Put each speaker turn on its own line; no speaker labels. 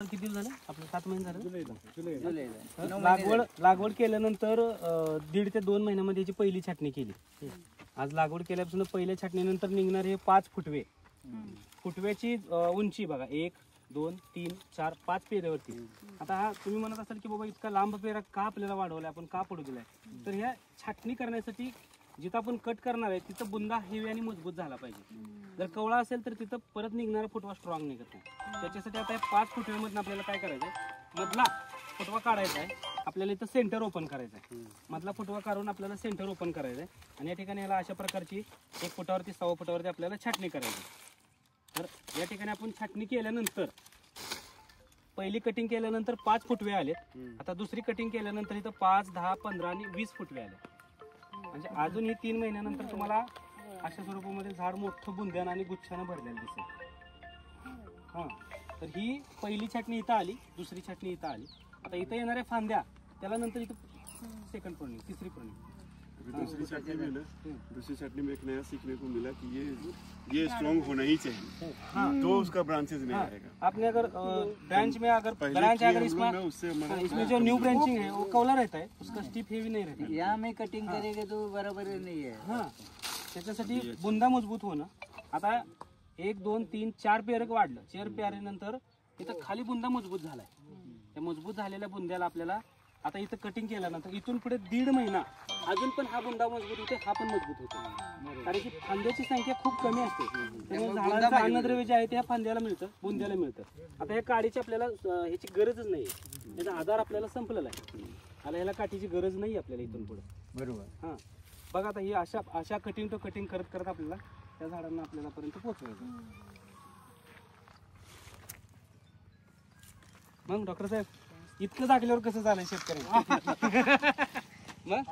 किती दिवस झाले आपलं 7 महिने झाले
जुलै
लागवड केल्यानंतर 1.5 ते 2 महिन्यामध्ये याची पहिली छाटणी केली। आज लागवड केल्यापासून पहिल्या छाटणीनंतर निघणार हे 5 फुटवे। फुटव्याची उंची बघा 1 2 3 4 5 पेऱ्यावरती। आता हा तुम्ही म्हणत असाल की बाबा इतका लांब पेरा का आपल्याला वाढवलाय, आपण का पडू दिलाय, तर ह्या छाटणी करण्यासाठी जिथं आपण कट करणार आहे तिथं बुंदा हेवी आणि मजबूत झाला पाहिजे। जर कवळा असेल तर तिथं परत निघणारा फुटवा स्ट्रॉंग निघत नाही। त्याच्यासाठी आता 5 फुटव्यामधून आपल्याला काय करायचं आहे, मधला फुटवा काढायचा आहे, आपल्याला इथं सेंटर ओपन करायचं आहे। मधला फुटवा काढून आपल्याला सेंटर ओपन करायचं आहे आणि या ठिकाणी याला अशा प्रकारची 1 फुटावरती 6 फुटावरती आपल्याला छाटणी करायची। तर या ठिकाणी आपण छाटणी केल्यानंतर पहिली कटिंग केल्यानंतर 5 फुटवे आलेत। आता दुसरी कटिंग केल्यानंतर इथं 5 10 15 आणि 20 फुटवे आले। म्हणजे अजून ही 3 महिन्यानंतर तुम्हाला अशा स्वरूपामध्ये झाड मोठं बुंद्यानं आणि गुच्छानं भरलेलं दिसेल। हा, तर ही पहिली छाटणी इथं आली, दुसरी छाटणी इथं आली। आता इथं येणाऱ्या फांद्या त्याला नंतर इथं सेकंड प्रूनिंग, तिसरी प्रूनिंग।
दूसरी चटनी में एक नया सीखने को मिला कि ये स्ट्रॉन्ग होना ही चाहिए। तो उसका ब्रांचेस नहीं आएगा।
आपने अगर ब्रांच में अगर ब्रांच अगर इसमें जो न्यू ब्रांचिंग है वो कौला रहता है, उसका स्टिप हेवी नहीं रहता।
यहाँ में कटिंग करेंगे तो बराबर नहीं है।
हाँ, त्याच्यासाठी बुंदा मजबूत होणं। आता 1 2 3 4 पेर वाढलं, 4 पेऱ्यानंतर इथं खाली बुंदा मजबूत झालाय। त्या मजबूत झालेल्या बुंद्याला आपल्याला आता इथं कटिंग केल्यानंतर इथून पुढे 1.5 महिना अजून पण हा बुंदा मजबूत होते, हा पण मजबूत होतो। कारण की फांद्याची संख्या खूप कमी असते, त्यामुळे झाडाचं अन्नद्रव्य जे आहे ते ह्या फांद्याला मिळतं, बुंद्याला मिळतं। आता ह्या काडीची आपल्याला ह्याची गरजच नाही, त्याचा आधार आपल्याला संपलेला आहे। आता ह्याला काठीची गरज नाही आपल्याला इथून पुढे। बरोबर। हा, बघा आता ही अशा कटिंग टू कटिंग करत करत आपल्याला त्या झाडांना आपल्याला पर्यंत पोहोचवायचं। मग डॉक्टर साहेब इतकं जागल्यावर कसं झालंय शेतकरी मग